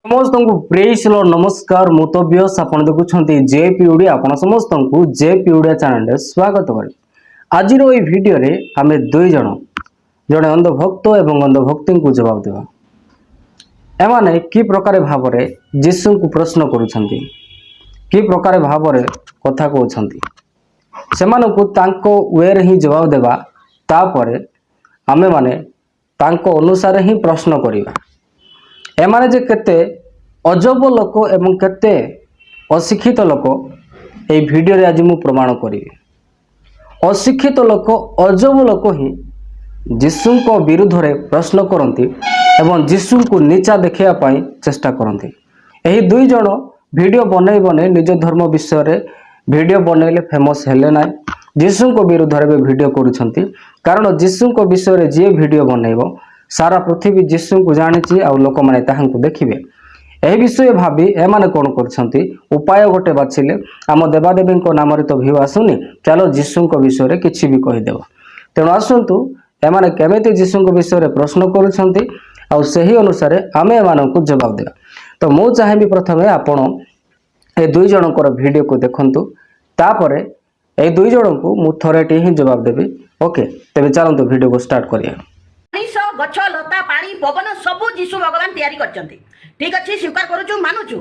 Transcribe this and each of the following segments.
समस्त को प्रेस नमस्कार मुतव्यस आप देखुं जेपी ओडिया आपण समस्त को जेपी ओडिया चैनल स्वागत कर आज भिडियो रे आम दुई जड़े अंधभक्त एवं अंधभक्ति को जवाब देवा एमाने कि प्रकार भाव जीशु को प्रश्न करुछंती कि प्रकार भाव कथा कहते से वे ही जवाब देवा तापर आमे माने तांको अनुसार ही प्रश्न करिबा एमाने जे केते अजब लोक एवं केते अशिक्षित लोक ए भिडियो रे आज मु प्रमाण करी अशिक्षित लोक अजब लोक ही जीशु को विरुद्ध रे प्रश्न करती एवं जीशु को नीचा देखिया पाई चेष्टा करती एही दुई जण वीडियो बनै बनै निज धर्म विषय रे वीडियो बनैले फेमस हेले ना जीशु को विरुद्ध रे वीडियो करूछंती कारण जीशु को विषय रे जे वीडियो बनैबो सारा पृथ्वी जीशु को जानी आउ लोक मैंने ताहांकु देखिबे यही विषय भावी एमाने कौन करछंती उपाय गोटे बाछिले आम देवादेवी नाम तो भ्यू आसुनी चलो जीशु विषय रे किछि भी कहिदेव तेणु आसतु एमाने केमिति जीशु विषय रे प्रश्न करूछंती आउ सही अनुसार आमे एमानकु जवाब देवा तो मु चाहेबी प्रथमे आपण ए दुई जनकर वीडियो को देखंतु तापरे ए दुई जन को मु थरेटी ही जवाब देबी ओके तेबे चलंतु वीडियो को स्टार्ट करिया गछ लता पानी पवन सबू जीशु भगवान तैयारी करछंती ठीक अच्छे स्वीकार करूछु मानुछु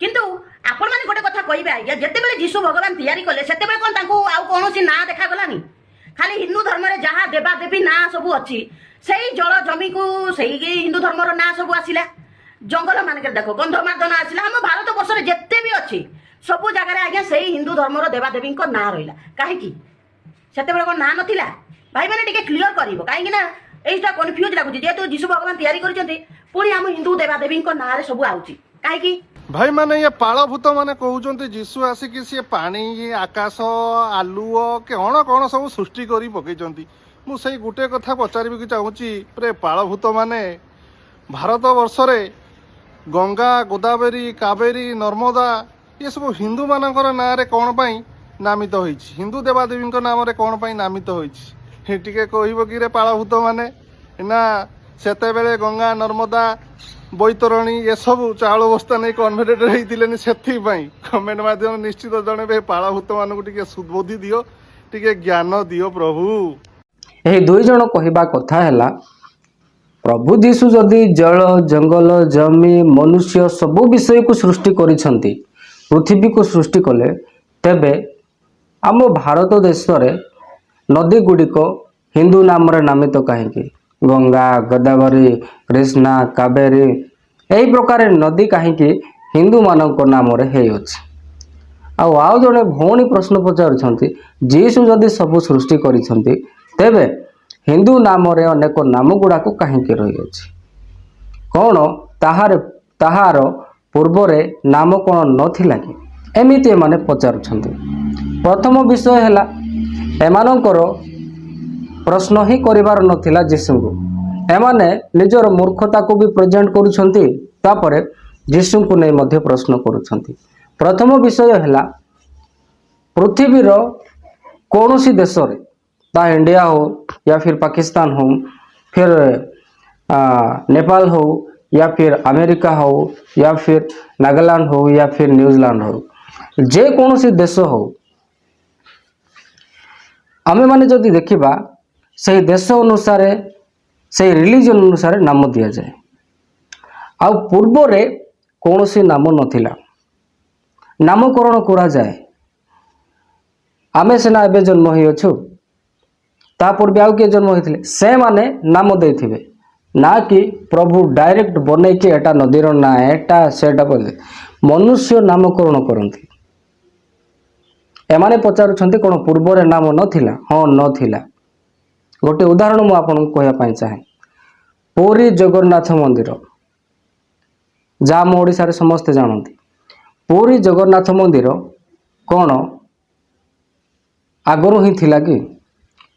किंतु आपण माने गोटे कथा कहिबे आज्ञा जते बेले जीशु भगवान तैयारी कले सेते बेले कोन तांको आउ कोनोसी ना देखा गलानी खाली हिंदू धर्म रे जहा देवा देवी ना सबू अछि सेही जल जमी को सेही हिंदू धर्म रो ना सबू आसिला जंगल माने के देखो गंधमार्दन आसिला हम भारत वर्ष रे जते भी अछि सबू जगह रे आज्ञा सेही हिंदू धर्म रो देवा देवी को ना रहिला काहे की सेते बेले कोन ना नथिला भाई माने टिके क्लियर करिवो काहे की ना एटा कन्फ्यूज लागुची जेहेतु जीशु भगवान तैयारी करछंती पुणी आम हिंदू देवादेवी ना रे सब आउची काहे की भाई माने ये पाळभूत माने कहउचंती जीशु आसिकी से पानी आकाश आलुओ के कौन सब सृष्टि करी पकईचंती मु सेई गुटे कथा पचारिबी कि चाहूची प्रे पाळभूत माने भारत वर्ष रे गंगा गोदावरी कावेरी नर्मदा ये सब हिंदू मानकर ना रे कौन पई नामित होईची हिंदू देवादेवी नाम रे कौन पई नामित होईची टिके कहब कि पाळभूत माने ना सेते बेले गंगा नर्मदा बैतरणी ये सब चाउल बस्ता नहीं कन्भर्टेड होइतिलेनी सेथि पई कमेंट माध्यम निश्चित जणे पाळभूत मानकु टिके सुबोधि दियो टिके ज्ञान दियो प्रभु एही दुई जण कहिबा कथा हैला प्रभु जीशु जदि जल जंगल जमी मनुष्य सब विषय को सृष्टि करिसंती पृथ्वी को सृष्टि कले तेबे आम भारत देश रे नदी गुड़िक हिंदू नाम रे नामित कहीं गंगा गोदावरी कृष्णा कावेरी यही प्रकार नदी कहीं हिंदू मानक नाम रे हे अछि आउ जड़े भौणी प्रश्न पचारुछंती जीशु जदि सब सृष्टि करिसंती तेबे हिंदू नाम रे अनेक नाम गुड़ाक कहीं रही अछि कौन ताहार पूर्व रे नाम कौन नथिला कि एमिति माने पचारुछंती प्रथम विषय हैला एमानंकर प्रश्न ही करिवार नथिला जीशु को एमाने निजर मूर्खता को भी प्रेजेंट करुछंती तापरे जीशु को नहीं मध्य प्रश्न करुछंती प्रथम विषय हैला पृथ्वी रो कोनोसी देश रे ता इंडिया हो या फिर पाकिस्तान हो फिर नेपाल हो या फिर अमेरिका हो या फिर नागालैंड हो या फिर न्यूजीलैंड हो जे कोनोसी देश हो आमे माने जदि देखिबा से देश अनुसार से रिलीजन अनुसार नाम दिया जाए आउ पूर्व रे कौनसी नाम नथिला नामकरण करा जाए आमे सेना एबे जन्म होई अछु ता पूर्व आउ के जन्म होइथिले से माने नाम देथिबे ना कि प्रभु डायरेक्ट बनै के एटा नदीर ना एटा सेटा बोले मनुष्य नामकरण करंती एमाने पचारुछंती कोन पूर्व रे नाम नथिला हाँ नथिला गोटे उदाहरण मु आपन कहया पाई चाहे पुरी जगन्नाथ मंदिर जाम ओडिसा रे समस्त जानती पुरी जगन्नाथ मंदिर कौन आगरो ही थिला कि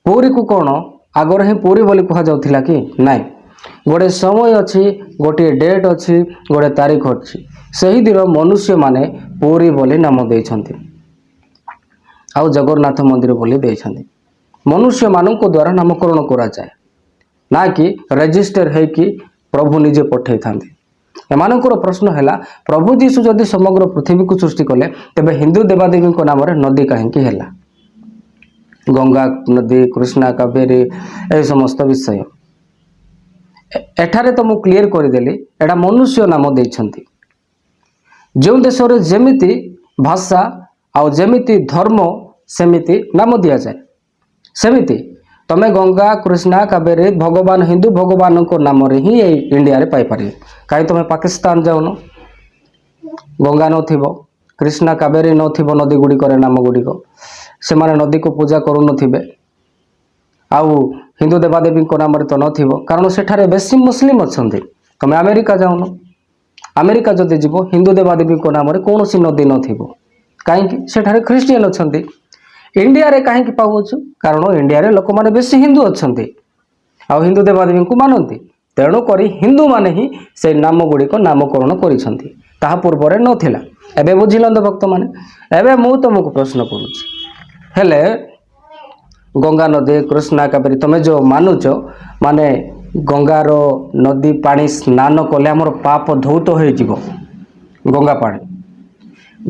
पुरी को कौन आगर ही पुरी बोली कहा जाउथिला कि नाइ गोटे समय अछि गोटे डेट अछि गोटे तारीख अछि सही दिन मनुष्य माने पुरी बोली नाम देइछंती आउ जगन्नाथ मंदिर बोली देइछंती मनुष्य मानक द्वारा नामकरण करा जाए ना कि रजिस्टर है कि प्रभु निजे पठे थांती ଏମାନଙ୍କର ପ୍ରଶ୍ନ ହେଲା ପ୍ରଭୁ ଯୀଶୁ ଯଦି ସମଗ୍ର ପୃଥିବୀକୁ ସୃଷ୍ଟି କଲେ ତେବେ ହିନ୍ଦୁ ଦେବାଦେବୀଙ୍କ ନାମରେ ନଦୀ କାହିଁକି ହେଲା? ଗଙ୍ଗା ନଦୀ, କୃଷ୍ଣା, କାବେରୀ ଏହି ସମସ୍ତ ବିଷୟ ଏଠାରେ ତ ମୁଁ କ୍ଲିୟର କରିଦେଲି। ଏଟା ମନୁଷ୍ୟ ନାମ ଦେଇଛନ୍ତି। ଯେଉଁ ଦେଶରେ ଯେମିତି ଭାଷା ଆଉ ଯେମିତି ଧର୍ମ ସେମିତି ନାମ ଦିଆଯାଏ। ସେମିତି ତମେ ଗଙ୍ଗା, କୃଷ୍ଣା, କାବେରୀ ଭଗବାନ ହିନ୍ଦୁ ଭଗବାନଙ୍କ ନାମରେ ହିଁ ଏଇ ଇଣ୍ଡିଆରେ ପାଇପାରିବେ। କାହିଁ ତମେ ପାକିସ୍ତାନ ଯାଉନ, ଗଙ୍ଗା ନଥିବ, କୃଷ୍ଣା କାବେରୀ ନଥିବ ନଦୀ ଗୁଡ଼ିକରେ ନାମ ଗୁଡ଼ିକ, ସେମାନେ ନଦୀକୁ ପୂଜା କରୁନଥିବେ। ଆଉ ହିନ୍ଦୁ ଦେବାଦେବୀଙ୍କ ନାମରେ ତ ନଥିବ, କାରଣ ସେଠାରେ ବେଶୀ ମୁସଲିମ ଅଛନ୍ତି। ତମେ ଆମେରିକା ଯାଉନ, ଆମେରିକା ଯଦି ଯିବ ହିନ୍ଦୁ ଦେବାଦେବୀଙ୍କ ନାମରେ କୌଣସି ନଦୀ ନଥିବ। କାହିଁକି? ସେଠାରେ ଖ୍ରୀଷ୍ଟିଆନ ଅଛନ୍ତି। ଇଣ୍ଡିଆରେ କାହିଁକି ପାଉଛୁ? କାରଣ ଇଣ୍ଡିଆରେ ଲୋକମାନେ ବେଶୀ ହିନ୍ଦୁ ଅଛନ୍ତି ଆଉ ହିନ୍ଦୁ ଦେବାଦେବୀଙ୍କୁ ମାନନ୍ତି। ତେଣୁ କରି ହିନ୍ଦୁମାନେ ହିଁ ସେଇ ନାମ ଗୁଡ଼ିକ ନାମକରଣ କରିଛନ୍ତି, ତାହା ପୂର୍ବରେ ନଥିଲା। ଏବେ ବୁଝିଲ ତ ଭକ୍ତମାନେ? ଏବେ ମୁଁ ତୁମକୁ ପ୍ରଶ୍ନ କରୁଛି, ହେଲେ ଗଙ୍ଗା ନଦୀ, କୃଷ୍ଣା, କାବେରୀ ତମେ ଯେଉଁ ମାନୁଛ, ମାନେ ଗଙ୍ଗାର ନଦୀ ପାଣି ସ୍ନାନ କଲେ ଆମର ପାପ ଧୌତ ହୋଇଯିବ।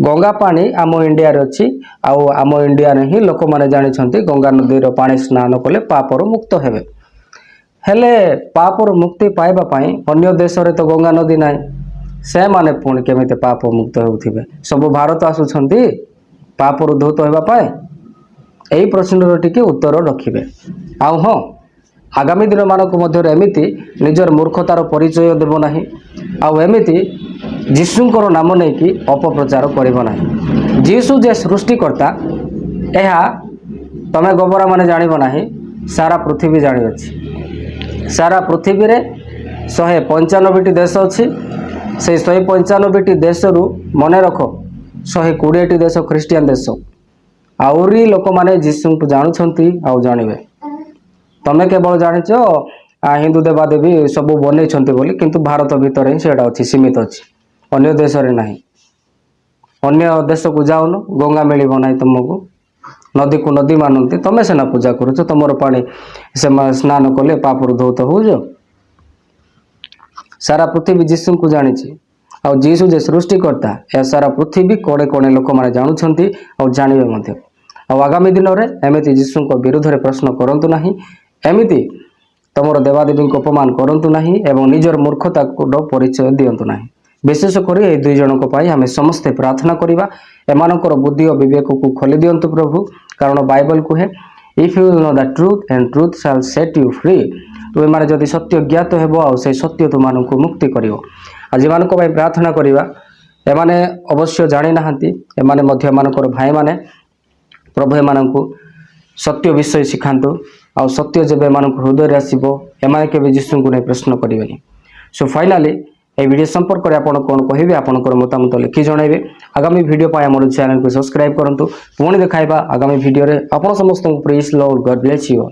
ଗଙ୍ଗା ପାଣି ଆମ ଇଣ୍ଡିଆରେ ଅଛି ଆଉ ଆମ ଇଣ୍ଡିଆରେ ହିଁ ଲୋକମାନେ ଜାଣିଛନ୍ତି ଗଙ୍ଗା ନଦୀର ପାଣି ସ୍ନାନ କଲେ ପାପରୁ ମୁକ୍ତ ହେବେ। ହେଲେ ପାପରୁ ମୁକ୍ତି ପାଇବା ପାଇଁ ଅନ୍ୟ ଦେଶରେ ତ ଗଙ୍ଗା ନଦୀ ନାହିଁ, ସେମାନେ ପୁଣି କେମିତି ପାପ ମୁକ୍ତ ହେଉଥିବେ? ସବୁ ଭାରତ ଆସୁଛନ୍ତି ପାପରୁ ଧୌତ ହେବା ପାଇଁ? ଏହି ପ୍ରଶ୍ନର ଟିକେ ଉତ୍ତର ରଖିବେ। ଆଉ ହଁ, ଆଗାମୀ ଦିନମାନଙ୍କ ମଧ୍ୟରେ ଏମିତି ନିଜର ମୂର୍ଖତାର ପରିଚୟ ଦେବ ନାହିଁ ଆଉ ଏମିତି ଯୀଶୁଙ୍କର ନାମ ନେଇକି ଅପପ୍ରଚାର କରିବ ନାହିଁ। ଯୀଶୁ ଯେ ସୃଷ୍ଟିକର୍ତ୍ତା ଏହା ତମେ ଗୋବରା ମାନେ ଜାଣିବ ନାହିଁ, ସାରା ପୃଥିବୀ ଜାଣିଅଛି। ସାରା ପୃଥିବୀରେ 195ଟି ଦେଶ ଅଛି। ସେଇ 195ଟି ଦେଶରୁ ମନେ ରଖ 120ଟି ଦେଶ ଖ୍ରୀଷ୍ଟିଆନ ଦେଶ। ଆହୁରି ଲୋକମାନେ ଯୀଶୁଙ୍କୁ ଜାଣୁଛନ୍ତି ଆଉ ଜାଣିବେ। ତମେ କେବଳ ଜାଣିଛ ହିନ୍ଦୁ ଦେବାଦେବୀ ସବୁ ବନେଇଛନ୍ତି ବୋଲି, କିନ୍ତୁ ଭାରତ ଭିତରେ ହିଁ ସେଇଟା ଅଛି, ସୀମିତ ଅଛି, ଅନ୍ୟ ଦେଶରେ ନାହିଁ। ଅନ୍ୟ ଦେଶକୁ ଯାଉନ, ଗଙ୍ଗା ମିଳିବ ନାହିଁ ତୁମକୁ। ନଦୀକୁ ନଦୀ ମାନନ୍ତି, ତମେ ସିନା ପୂଜା କରୁଛ, ତମର ପାଣି ସେମାନେ ସ୍ନାନ କଲେ ପାପରୁ ଧୌତ ହେଉଛ। ସାରା ପୃଥିବୀ ଯୀଶୁଙ୍କୁ ଜାଣିଛି ଆଉ ଯୀଶୁ ଯେ ସୃଷ୍ଟିକର୍ତ୍ତା ଏହା ସାରା ପୃଥିବୀ କୋଣେ କୋଣେ ଲୋକମାନେ ଜାଣୁଛନ୍ତି ଆଉ ଜାଣିବେ ମଧ୍ୟ। ଆଉ ଆଗାମୀ ଦିନରେ ଏମିତି ଯୀଶୁଙ୍କ ବିରୁଦ୍ଧରେ ପ୍ରଶ୍ନ କରନ୍ତୁ ନାହିଁ, ଏମିତି ତମର ଦେବାଦେବୀଙ୍କୁ ଅପମାନ କରନ୍ତୁ ନାହିଁ ଏବଂ ନିଜର ମୂର୍ଖତାର ପରିଚୟ ଦିଅନ୍ତୁ ନାହିଁ। ବିଶେଷ କରି ଏହି ଦୁଇ ଜଣଙ୍କ ପାଇଁ ଆମେ ସମସ୍ତେ ପ୍ରାର୍ଥନା କରିବା। ଏମାନଙ୍କର ବୁଦ୍ଧି ଓ ବିବେକକୁ ଖୋଲି ଦିଅନ୍ତୁ ପ୍ରଭୁ, କାରଣ ବାଇବଲ କୁହେ if you will know the truth and truth shall set you free. ତୁମେମାନେ ଯଦି ସତ୍ୟ ଜ୍ଞାତ ହେବ ଆଉ ସେହି ସତ୍ୟ ତୁମମାନଙ୍କୁ ମୁକ୍ତି କରିବ। ଆଉ ଯେମାନଙ୍କ ପାଇଁ ପ୍ରାର୍ଥନା କରିବା, ଏମାନେ ଅବଶ୍ୟ ଜାଣିନାହାନ୍ତି, ଏମାନେ ମଧ୍ୟ ଏମାନଙ୍କର ଭାଇମାନେ। ପ୍ରଭୁ ଏମାନଙ୍କୁ ସତ୍ୟ ବିଷୟ ଶିଖାନ୍ତୁ ଆଉ ସତ୍ୟ ଯେବେ ଏମାନଙ୍କ ହୃଦୟରେ ଆସିବ ଏମାନେ କେବେ ଯୀଶୁଙ୍କୁ ନେଇ ପ୍ରଶ୍ନ କରିବେନି। ସୋ ଫାଇନାଲି এই ভিডিও সম্পর্কে ଆପଣ କ'ଣ କହିବେ? ଆପଣଙ୍କର ମତାମତ ଲେଖି ଜଣାଇବେ। ଆଗାମୀ ଭିଡ଼ିଓ ପାଇଁ ଆମର ଚ୍ୟାନେଲକୁ ସବସ୍କ୍ରାଇବ୍ କରନ୍ତୁ। ପୁଣି ଦେଖାଇବା ଆଗାମୀ ଭିଡ଼ିଓରେ। ଆପଣ ସମସ୍ତଙ୍କୁ ପ୍ରେଜ୍ ଲର୍ଡ, ଗଡ୍ ବ୍ଲେସ୍ ୟୁ।